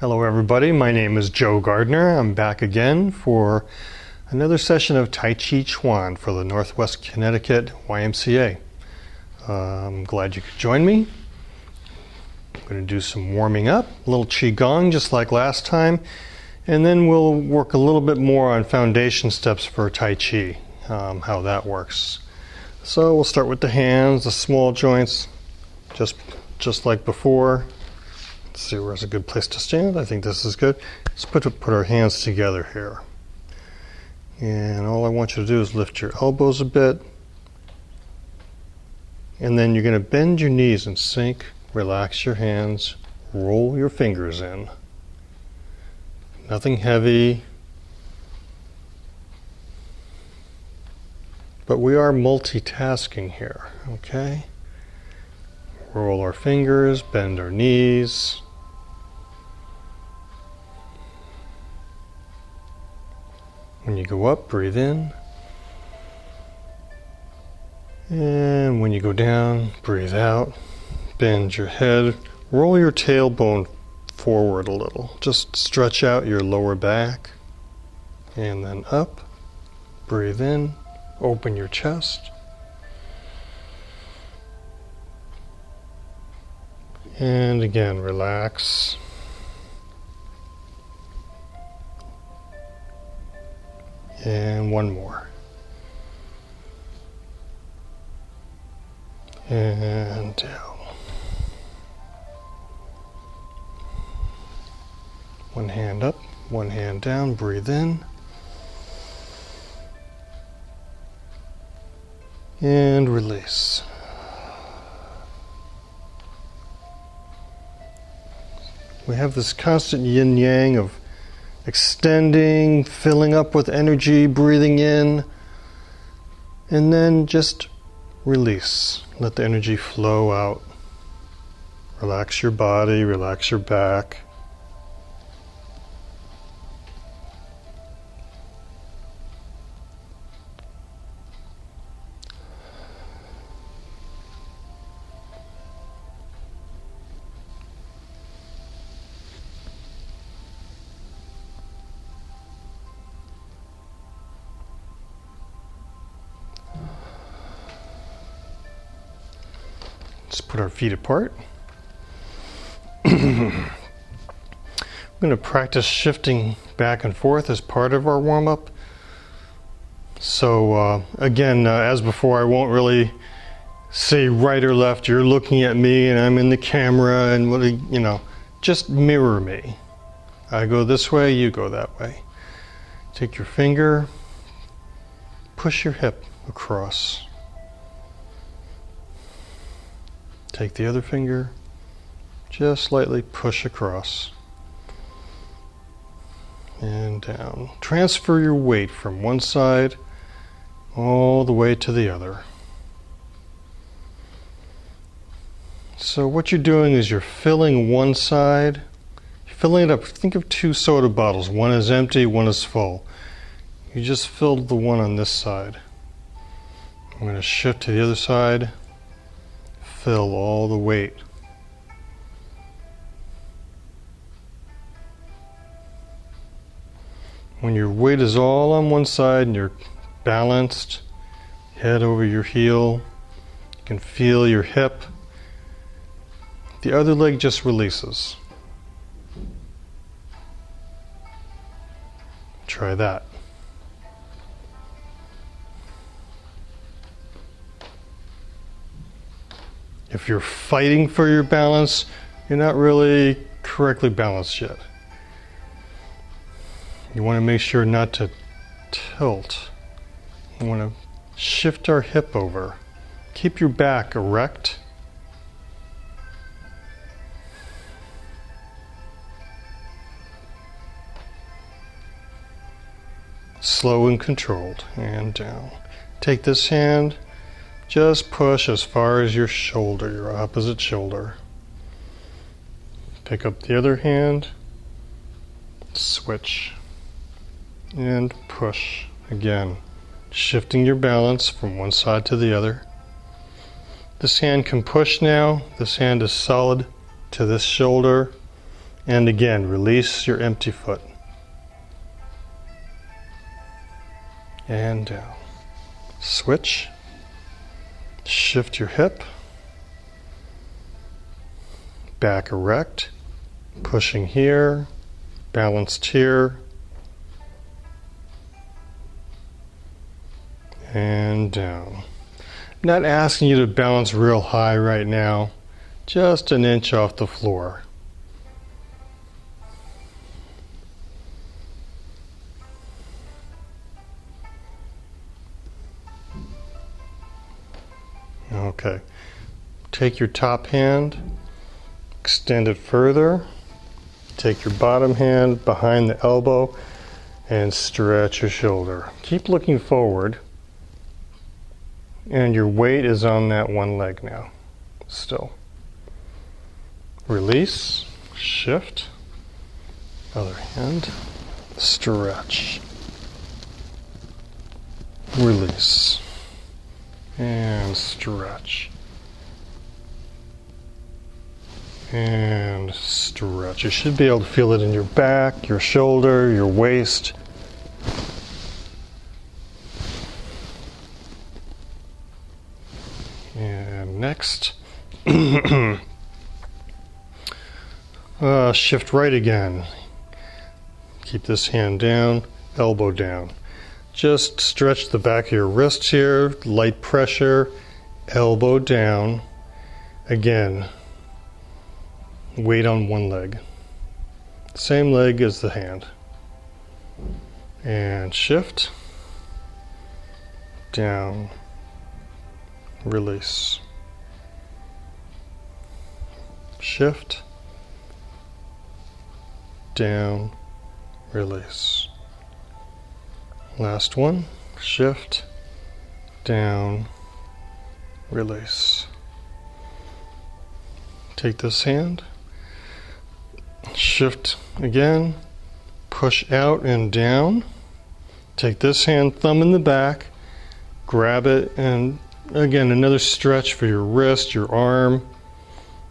Hello everybody, my name is Joe Gardner. I'm back again for another session of Tai Chi Chuan for the Northwest Connecticut YMCA. I'm glad you could join me. I'm going to do some warming up, a little Qigong just like last time, and then we'll work a little bit more on foundation steps for Tai Chi, how that works. So we'll start with the hands, the small joints, just like before. Let's see where's a good place to stand. I think this is good. Let's put our hands together here. And all I want you to do is lift your elbows a bit. And then you're going to bend your knees and sink, relax your hands, roll your fingers in. Nothing heavy. But we are multitasking here, okay? Roll our fingers, bend our knees. When you go up, breathe in. And when you go down, breathe out. Bend your head. Roll your tailbone forward a little. Just stretch out your lower back. And then up. Breathe in. Open your chest. And again, relax. And one more. And down. One hand up, one hand down, breathe in. And release. We have this constant yin-yang of extending, filling up with energy, breathing in, and then just release. Let the energy flow out. Relax your body, relax your back. Let's put our feet apart. I'm going to practice shifting back and forth as part of our warm-up. So again, as before, I won't really say right or left. You're looking at me and I'm in the camera, and just mirror me. I go this way, you go that way. Take your finger, push your hip across. Take the other finger, just lightly push across and down. Transfer your weight from one side all the way to the other. So what you're doing is you're filling one side, filling it up. Think of two soda bottles. One is empty, one is full. You just filled the one on this side. I'm going to shift to the other side. Fill all the weight. When your weight is all on one side and you're balanced, head over your heel, you can feel your hip. The other leg just releases. Try that. If you're fighting for your balance, you're not really correctly balanced yet. You want to make sure not to tilt. You want to shift our hip over. Keep your back erect. Slow and controlled. And down. Take this hand. Just push as far as your shoulder, your opposite shoulder. Pick up the other hand, switch, and push again, shifting your balance from one side to the other. This hand can push now. This hand is solid to this shoulder. And again, release your empty foot. And down. Switch. Shift your hip. Back erect. Pushing here. Balanced here. And down. I'm not asking you to balance real high right now. Just an inch off the floor. Okay. Take your top hand, extend it further. Take your bottom hand behind the elbow and stretch your shoulder. Keep looking forward. And your weight is on that one leg now. Still. Release, shift, other hand, stretch, release, and stretch, and stretch. You should be able to feel it in your back, your shoulder, your waist. And next, shift right again. Keep this hand down, elbow down. Just stretch the back of your wrists here, light pressure, elbow down. Again, weight on one leg. Same leg as the hand. And shift, down, release. Shift, down, release. Last one, shift, down, release. Take this hand, shift again, push out and down. Take this hand, thumb in the back, grab it, and again, another stretch for your wrist, your arm.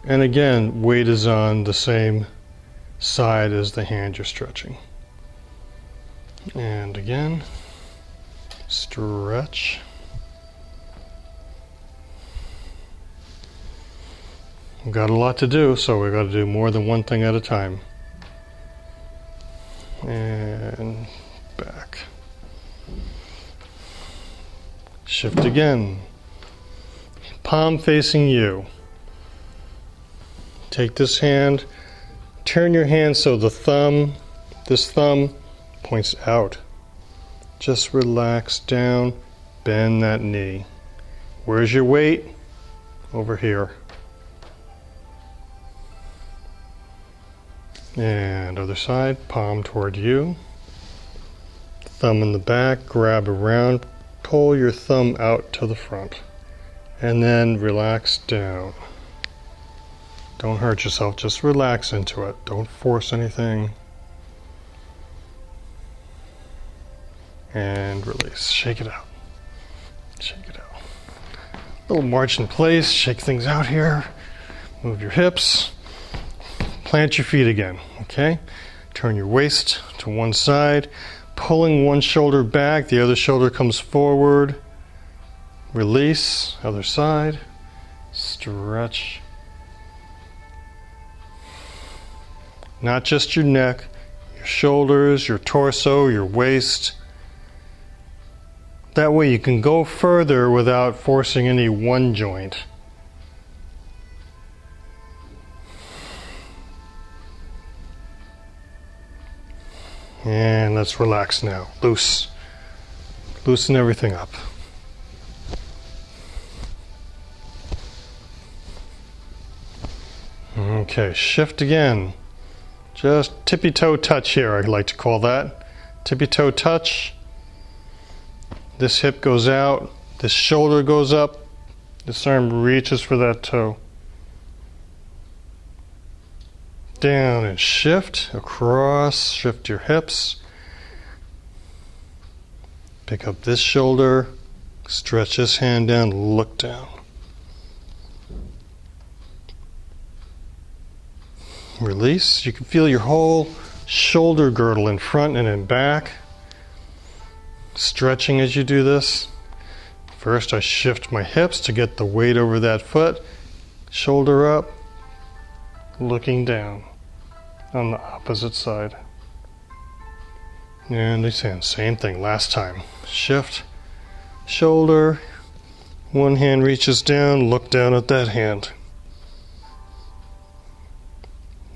And again, weight is on the same side as the hand you're stretching. And again, stretch. We've got a lot to do, so we've got to do more than one thing at a time. And back. Shift again. Palm facing you. Take this hand, turn your hand so this thumb points out. Just relax down, bend that knee. Where's your weight? Over here. And other side, palm toward you. Thumb in the back, grab around, pull your thumb out to the front. And then relax down. Don't hurt yourself, just relax into it. Don't force anything. And release. Shake it out. Shake it out. Little march in place. Shake things out here. Move your hips. Plant your feet again. Okay? Turn your waist to one side. Pulling one shoulder back. The other shoulder comes forward. Release. Other side. Stretch. Not just your neck, your shoulders, your torso, your waist. That way you can go further without forcing any one joint. And let's relax now. Loose. Loosen everything up. Okay, shift again. Just tippy toe touch here, I'd like to call that. Tippy toe touch. This hip goes out, this shoulder goes up, this arm reaches for that toe. Down and shift across, shift your hips. Pick up this shoulder, stretch this hand down, look down. Release. You can feel your whole shoulder girdle in front and in back stretching as you do this. First, I shift my hips to get the weight over that foot. Shoulder up, looking down on the opposite side. And again, same thing last time. Shift, shoulder, one hand reaches down, look down at that hand.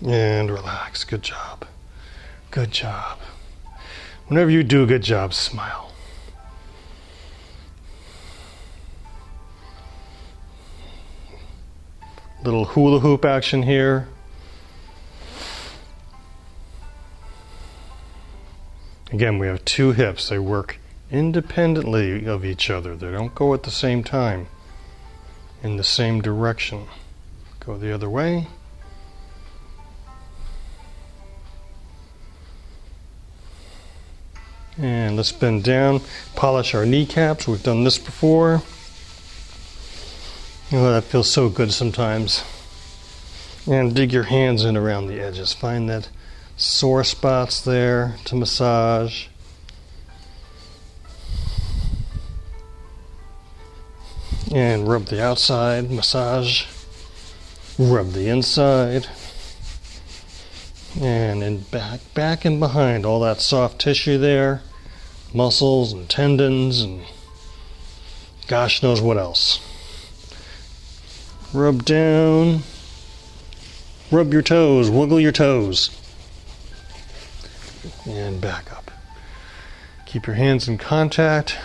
And relax. Good job. Good job. Whenever you do a good job, smile. Little hula hoop action here. Again, we have two hips. They work independently of each other. They don't go at the same time in the same direction. Go the other way. And let's bend down, polish our kneecaps. We've done this before. Oh, that feels so good sometimes. And dig your hands in around the edges. Find that sore spots there to massage. And rub the outside, massage. Rub the inside. And in back and behind, all that soft tissue there. Muscles and tendons and gosh knows what else. Rub down. Rub your toes, wiggle your toes. And back up. Keep your hands in contact.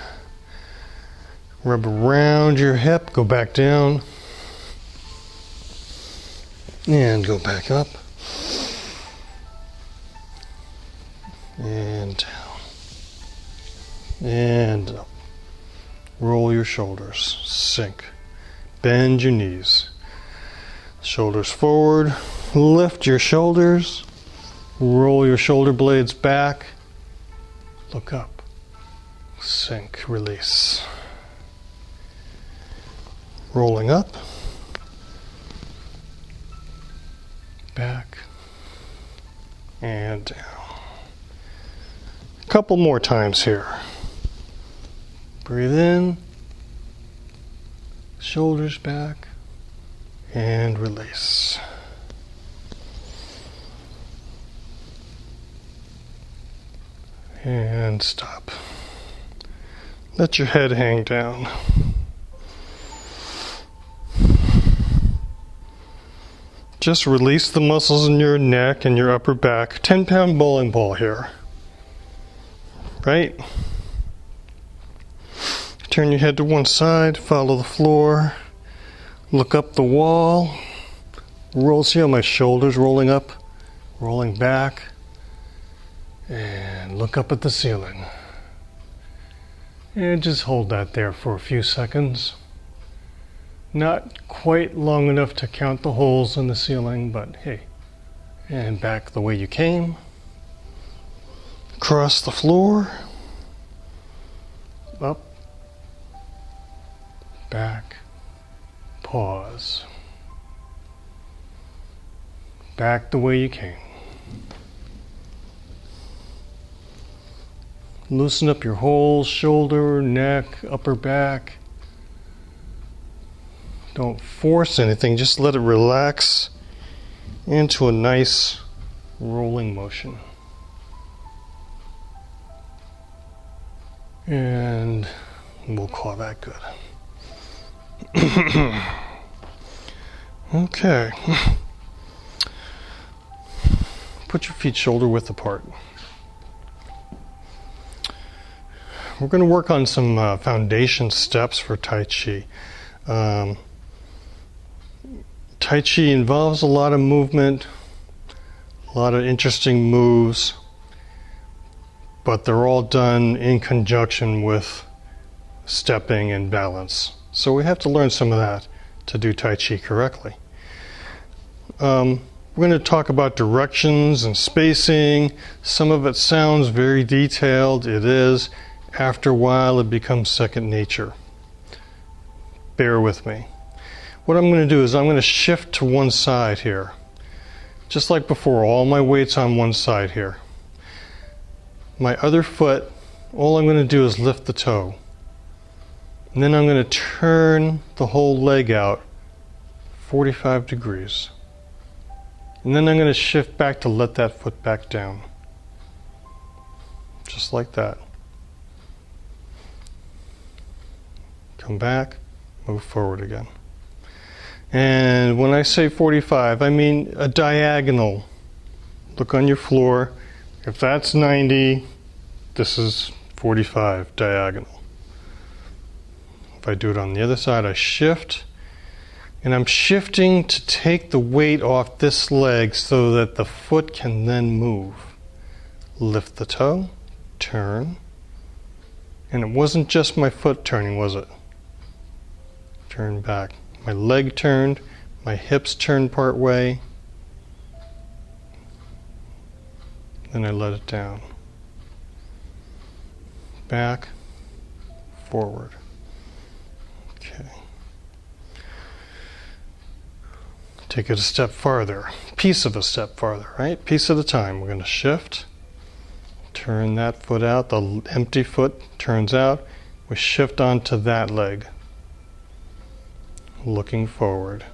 Rub around your hip, go back down. And go back up. And down. And up. Roll your shoulders. Sink. Bend your knees. Shoulders forward. Lift your shoulders. Roll your shoulder blades back. Look up. Sink. Release. Rolling up. Back. And down. A couple more times here. Breathe in, shoulders back, and release. And stop. Let your head hang down. Just release the muscles in your neck and your upper back. 10-pound bowling ball here. Right? Turn your head to one side, follow the floor, look up the wall, roll, see how my shoulders rolling up, rolling back, and look up at the ceiling. And just hold that there for a few seconds. Not quite long enough to count the holes in the ceiling, but hey. And back the way you came. Across the floor. Up. Back. Pause. Back the way you came. Loosen up your whole shoulder, neck, upper back. Don't force anything, just let it relax into a nice rolling motion. And we'll call that good. Okay. Put your feet shoulder width apart. We're going to work on some foundation steps for Tai Chi. Tai Chi involves a lot of movement, a lot of interesting moves, but they're all done in conjunction with stepping and balance. So we have to learn some of that to do Tai Chi correctly. We're going to talk about directions and spacing. Some of it sounds very detailed. It is. After a while, it becomes second nature. Bear with me. What I'm going to do is I'm going to shift to one side here. Just like before, all my weight's on one side here. My other foot, all I'm going to do is lift the toe. And then I'm going to turn the whole leg out 45 degrees. And then I'm going to shift back to let that foot back down. Just like that. Come back, move forward again. And when I say 45, I mean a diagonal. Look on your floor. If that's 90, this is 45 diagonal. If I do it on the other side, I shift. And I'm shifting to take the weight off this leg so that the foot can then move. Lift the toe, turn. And it wasn't just my foot turning, was it? Turn back. My leg turned, my hips turned part way. Then I let it down. Back, forward. Okay. Take it a step farther, piece of a step farther, right? Piece at a time. We're going to shift, turn that foot out, the empty foot turns out. We shift onto that leg, looking forward.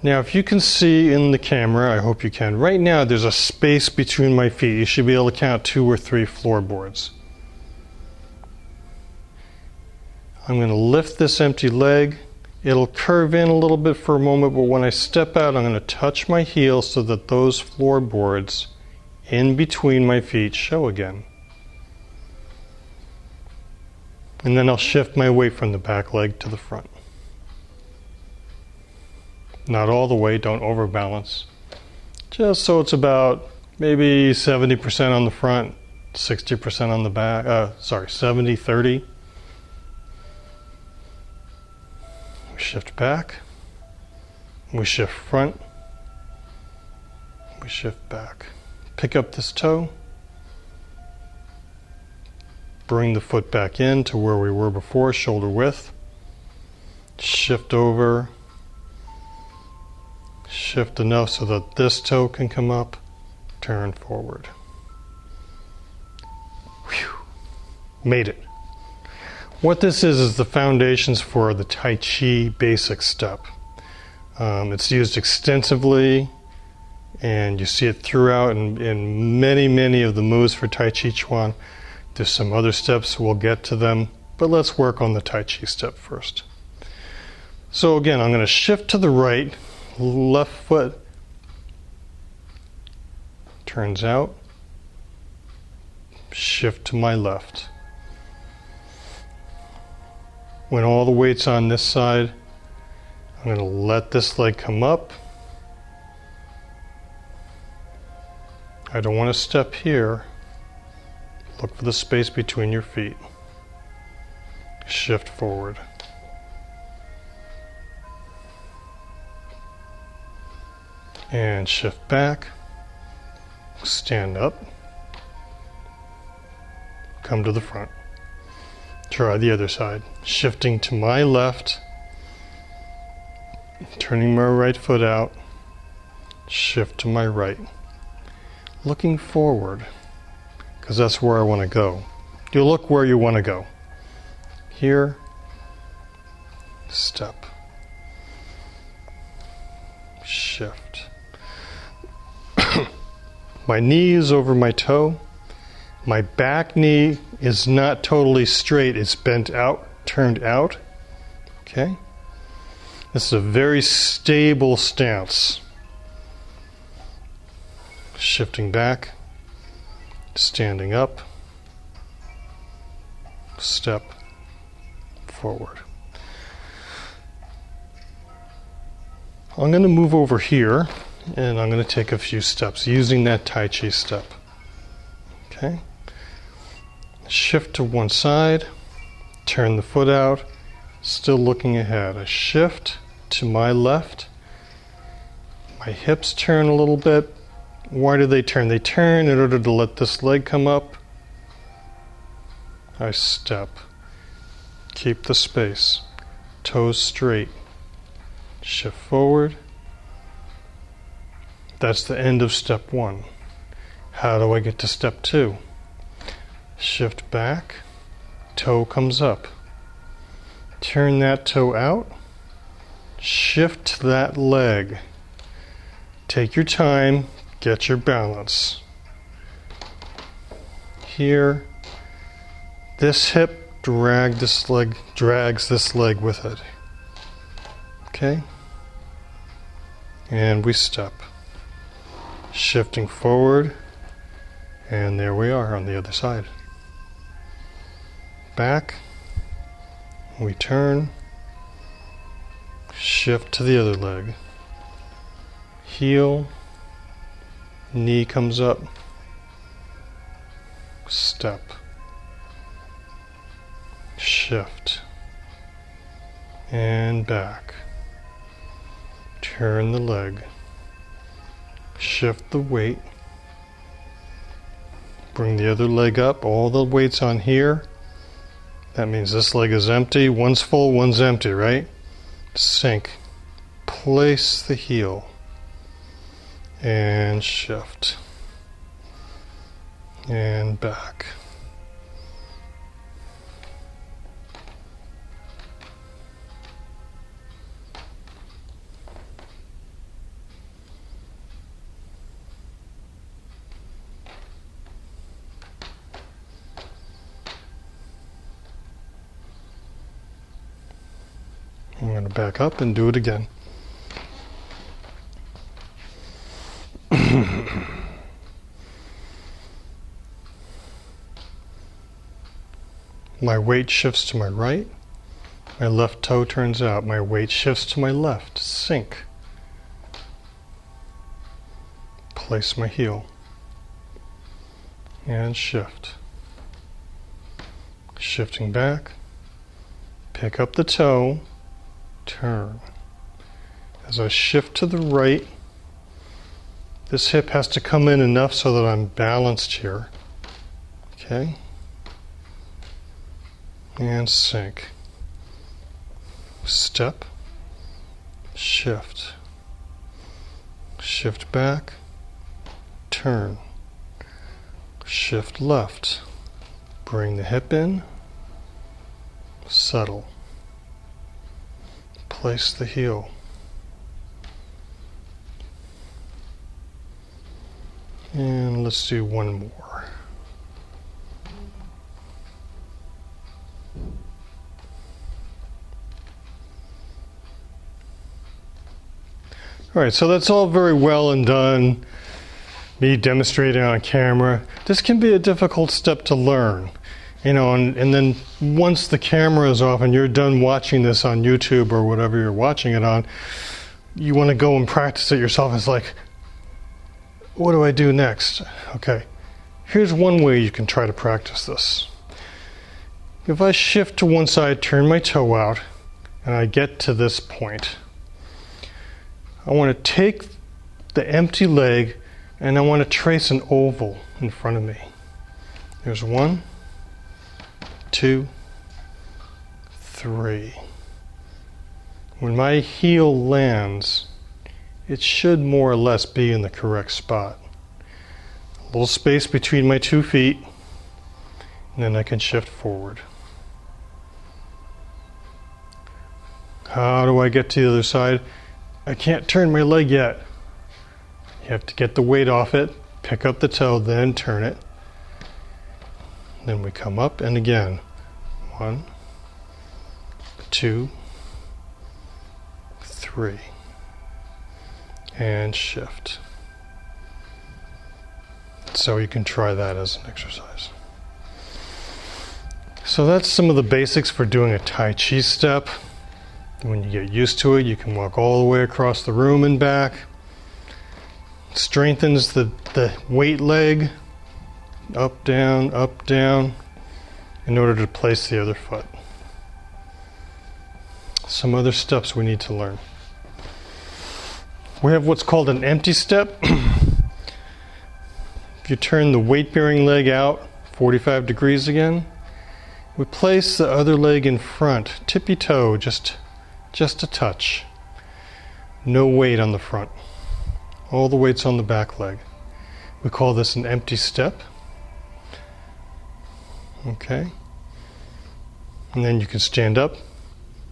Now, if you can see in the camera, I hope you can, right now there's a space between my feet. You should be able to count 2 or 3 floorboards. I'm going to lift this empty leg. It'll curve in a little bit for a moment, but when I step out, I'm going to touch my heel so that those floorboards in between my feet show again. And then I'll shift my weight from the back leg to the front. Not all the way, don't overbalance. Just so it's about maybe 70% on the front, 60% on the back, 70, 30. We shift back, we shift front, we shift back. Pick up this toe, bring the foot back in to where we were before, shoulder width, shift over, shift enough so that this toe can come up, turn forward. Whew. Made it. What this is the foundations for the Tai Chi basic step. It's used extensively, and you see it throughout in many of the moves for Tai Chi Chuan. There's some other steps, we'll get to them, but let's work on the Tai Chi step first. So again, I'm going to shift to the right, left foot turns out, shift to my left. When all the weight's on this side, I'm going to let this leg come up. I don't want to step here. Look for the space between your feet. Shift forward. And shift back. Stand up. Come to the front. Try the other side. Shifting to my left. Turning my right foot out. Shift to my right. Looking forward, because that's where I want to go. You look where you want to go. Here, step, shift. My knee is over my toe. My back knee is not totally straight. It's bent out, turned out. Okay? This is a very stable stance. Shifting back, standing up, step forward. I'm going to move over here and I'm going to take a few steps using that Tai Chi step. Okay? Shift to one side, turn the foot out, still looking ahead. I shift to my left, my hips turn a little bit. Why do they turn? They turn in order to let this leg come up. I step. Keep the space. Toes straight. Shift forward. That's the end of step 1. How do I get to step 2? Shift back, toe comes up. Turn that toe out, shift that leg. Take your time, get your balance. Here, this hip drags this leg with it. Okay? And we step. Shifting forward, and there we are on the other side. Back, we turn, shift to the other leg. Heel, knee comes up, step, shift, and back. Turn the leg, shift the weight, bring the other leg up, all the weight's on here. That means this leg is empty, one's full, one's empty, right? Sink, place the heel, and shift, and back. I'm going to back up and do it again. My weight shifts to my right. My left toe turns out. My weight shifts to my left. Sink. Place my heel. And shift. Shifting back. Pick up the toe. Turn. As I shift to the right, this hip has to come in enough so that I'm balanced here. Okay? And sink. Step. Shift. Shift back. Turn. Shift left. Bring the hip in. Settle. Place the heel. And let's do one more. All right, so that's all very well and done, me demonstrating on camera. This can be a difficult step to learn. You know, and then once the camera is off and you're done watching this on YouTube or whatever you're watching it on, you want to go and practice it yourself. It's like, what do I do next? Okay, here's one way you can try to practice this. If I shift to one side, turn my toe out, and I get to this point, I want to take the empty leg and I want to trace an oval in front of me. There's 1, 2, 3. When my heel lands, it should more or less be in the correct spot. A little space between my 2 feet, and then I can shift forward. How do I get to the other side? I can't turn my leg yet. You have to get the weight off it, pick up the toe, then turn it. Then we come up and again. 1, 2, 3. And shift. So you can try that as an exercise. So that's some of the basics for doing a Tai Chi step. When you get used to it, you can walk all the way across the room and back. Strengthens the weight leg. Up, down, in order to place the other foot. Some other steps we need to learn. We have what's called an empty step. If you turn the weight-bearing leg out 45 degrees again, we place the other leg in front, tippy-toe, just a touch. No weight on the front. All the weight's on the back leg. We call this an empty step. Okay. And then you can stand up,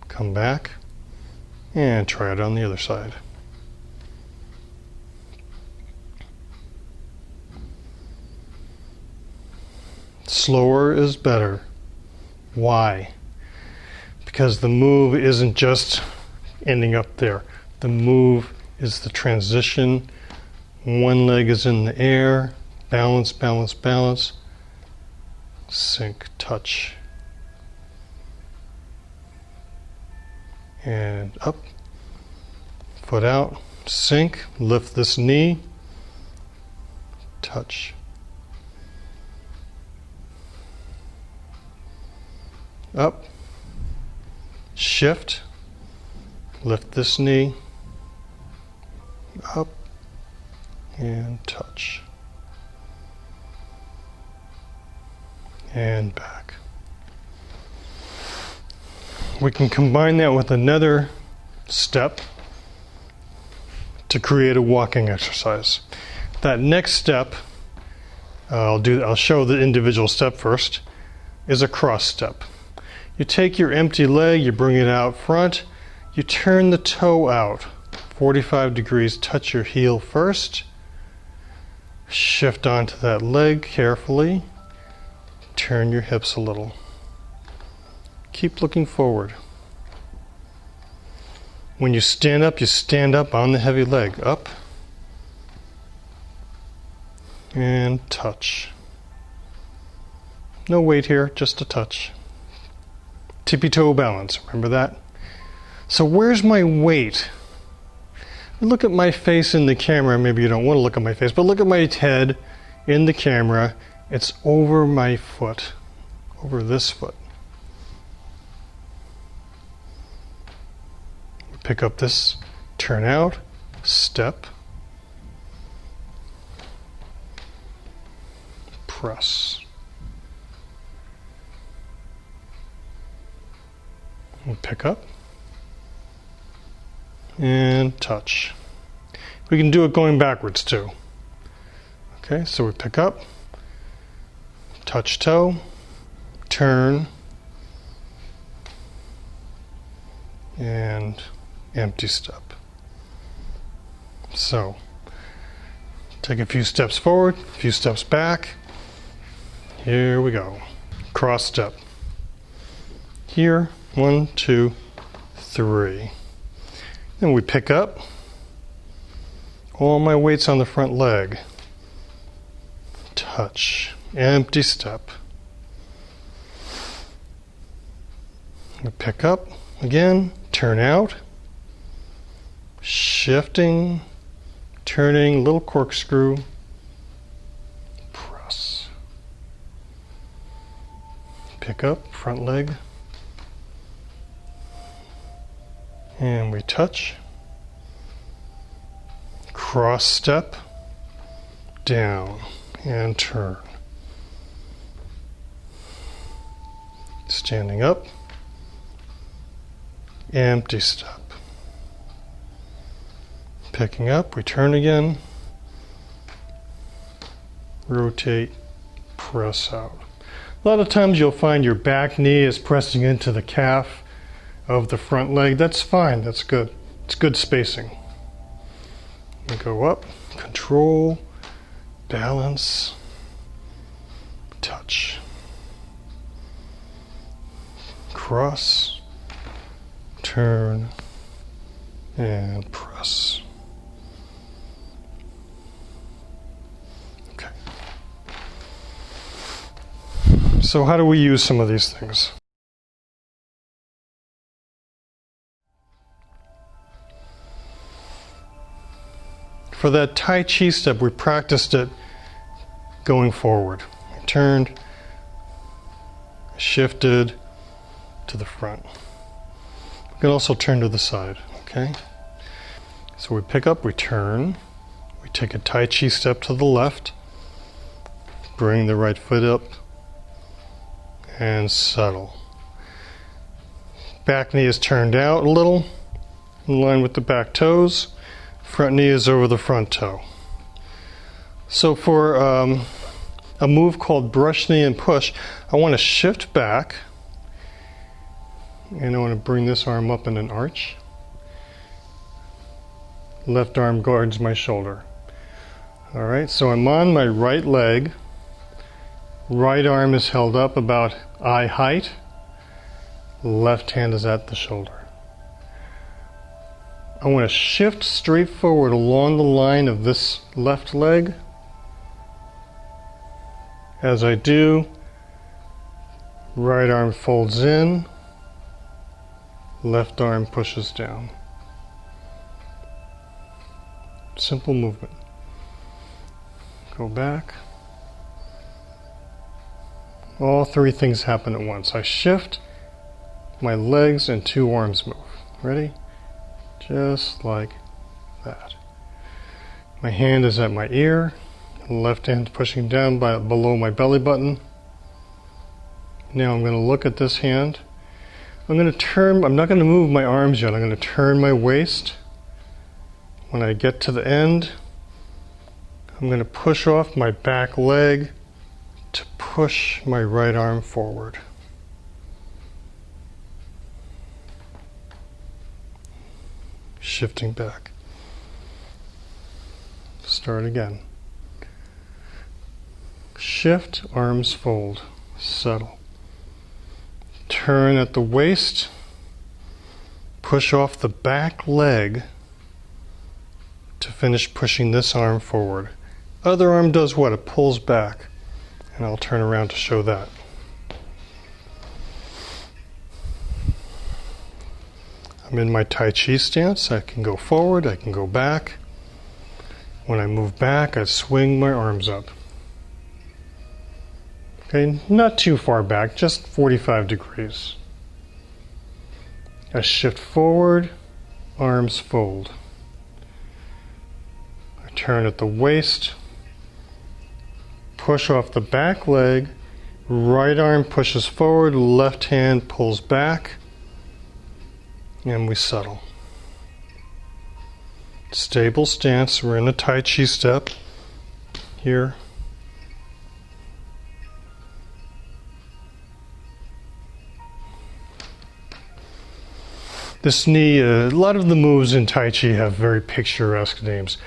come back, and try it on the other side. Slower is better. Why? Because the move isn't just ending up there. The move is the transition. One leg is in the air. Balance, balance, balance. Sink, touch. And up. Foot out. Sink. Lift this knee. Touch. Up. Shift. Lift this knee. Up. And touch. And back. We can combine that with another step to create a walking exercise. That next step, I'll show the individual step first, is a cross step. You take your empty leg, you bring it out front, you turn the toe out 45 degrees, touch your heel first, shift onto that leg carefully, turn your hips a little. Keep looking forward. When you stand up on the heavy leg, up, and touch. No weight here, just a touch. Tippy toe balance, remember that? So where's my weight? Look at my face in the camera. Maybe you don't want to look at my face, but look at my head in the camera. It's over my foot, over this foot. Pick up this, turn out, step, press. And pick up and touch. We can do it going backwards too. Okay, so we pick up, touch toe, turn, and empty step. So, take a few steps forward, a few steps back. Here we go. Cross step. Here, 1, 2, 3. Then we pick up. All my weight's on the front leg. Touch. Empty step. We pick up again, turn out. Shifting, turning, little corkscrew, press. Pick up, front leg. And we touch. Cross step, down, and turn. Standing up, empty step. Picking up, we turn again, rotate, press out. A lot of times you'll find your back knee is pressing into the calf of the front leg. That's fine, that's good. It's good spacing. We go up, control, balance, touch. Cross, turn, and press. So how do we use some of these things? For that Tai Chi step, we practiced it going forward. We turned, shifted to the front. We can also turn to the side, okay? So we pick up, we turn, we take a Tai Chi step to the left, bring the right foot up, and settle. Back knee is turned out a little, in line with the back toes. Front knee is over the front toe. So for a move called brush knee and push, I want to shift back, and I want to bring this arm up in an arch. Left arm guards my shoulder. All right, so I'm on my right leg. Right arm is held up about eye height. Left hand is at the shoulder. I want to shift straight forward along the line of this left leg. As I do, right arm folds in, left arm pushes down. Simple movement. Go back. All three things happen at once. I shift, my legs and two arms move. Ready? Just like that. My hand is at my ear, left hand pushing down below my belly button. Now I'm going to look at this hand. I'm going to turn, I'm not going to move my arms yet. I'm going to turn my waist. When I get to the end, I'm going to push off my back leg to push my right arm forward. Shifting back. Start again. Shift, arms fold, settle. Turn at the waist, push off the back leg to finish pushing this arm forward. Other arm does what? It pulls back, and I'll turn around to show that. I'm in my Tai Chi stance. I can go forward, I can go back. When I move back, I swing my arms up. Okay, not too far back, just 45 degrees. I shift forward, arms fold. I turn at the waist, push off the back leg, right arm pushes forward, left hand pulls back, and we settle. Stable stance, we're in a Tai Chi step here. This knee, a lot of the moves in Tai Chi have very picturesque names.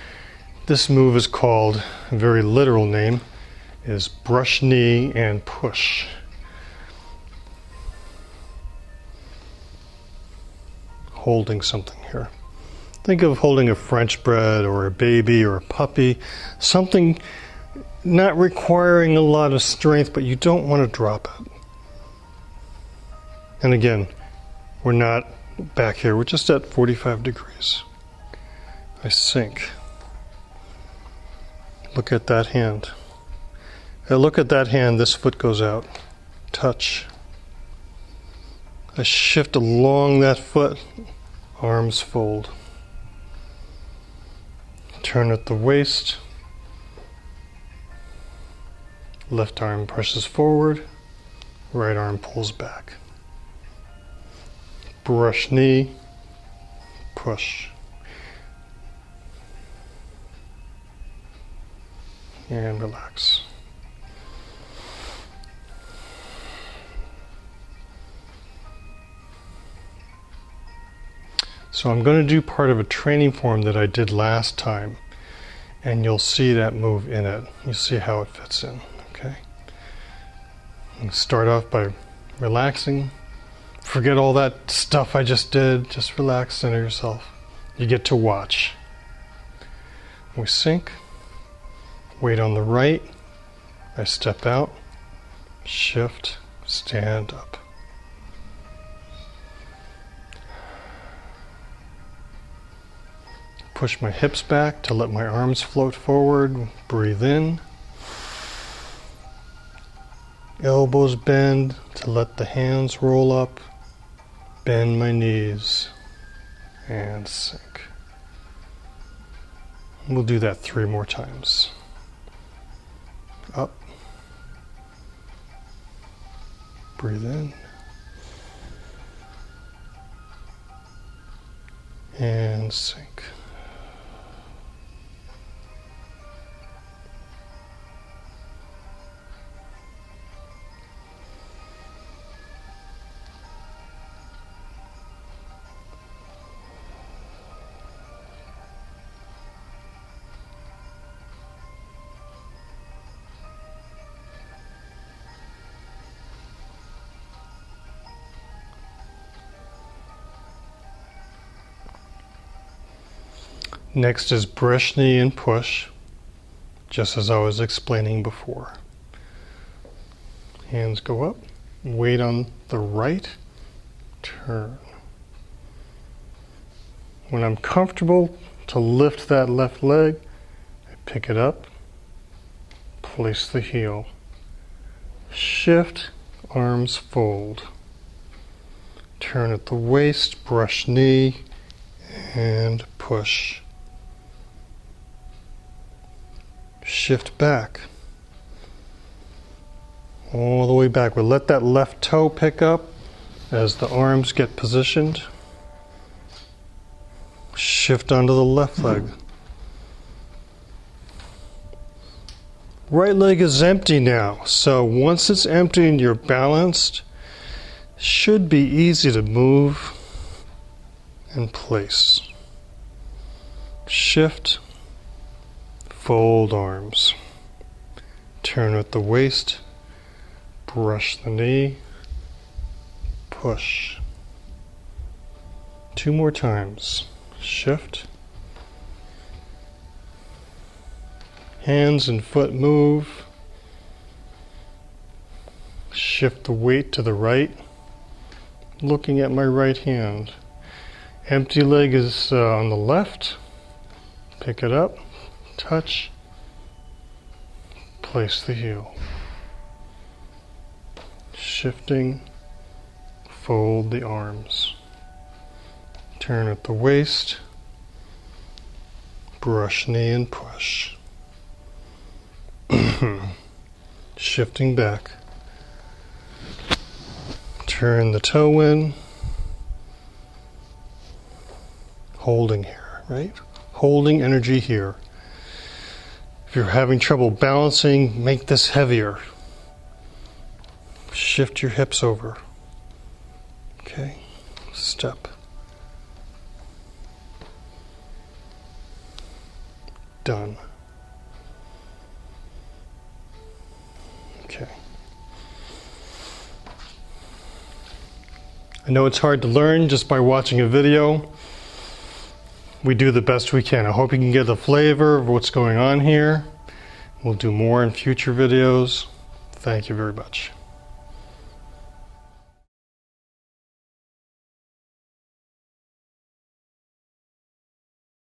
This move is called, a very literal name, is brush knee and push. Holding something here. Think of holding a French bread or a baby or a puppy, something not requiring a lot of strength, but you don't want to drop it. And again, we're not back here, we're just at 45 degrees. I sink. Look at that hand. I look at that hand, this foot goes out. Touch. I shift along that foot, arms fold. Turn at the waist. Left arm pushes forward, right arm pulls back. Brush knee, push. And relax. So I'm going to do part of a training form that I did last time, and you'll see that move in it. You'll see how it fits in, okay? And start off by relaxing. Forget all that stuff I just did. Just relax, center yourself. You get to watch. We sink. Weight on the right. I step out. Shift. Stand up. Push my hips back to let my arms float forward. Breathe in. Elbows bend to let the hands roll up. Bend my knees and sink. We'll do that 3 more times. Up. Breathe in. And sink. Next is brush knee and push, just as I was explaining before. Hands go up, weight on the right, turn. When I'm comfortable to lift that left leg, I pick it up, place the heel. Shift, arms fold. Turn at the waist, brush knee, and push. Shift back. All the way back. We'll let that left toe pick up as the arms get positioned. Shift onto the left leg. Right leg is empty now, so once it's empty and you're balanced, should be easy to move and place. Shift, fold arms, turn at the waist, brush the knee, push. 2 more times. Shift. Hands and foot move. Shift the weight to the right. Looking at my right hand. Empty leg is on the left. Pick it up. Touch. Place the heel. Shifting. Fold the arms. Turn at the waist. Brush knee and push. Shifting back. Turn the toe in. Holding here, right? Holding energy here. If you're having trouble balancing, make this heavier. Shift your hips over. Okay, step. Done. Okay. I know it's hard to learn just by watching a video. We do the best we can. I hope you can get a flavor of what's going on here. We'll do more in future videos. Thank you very much.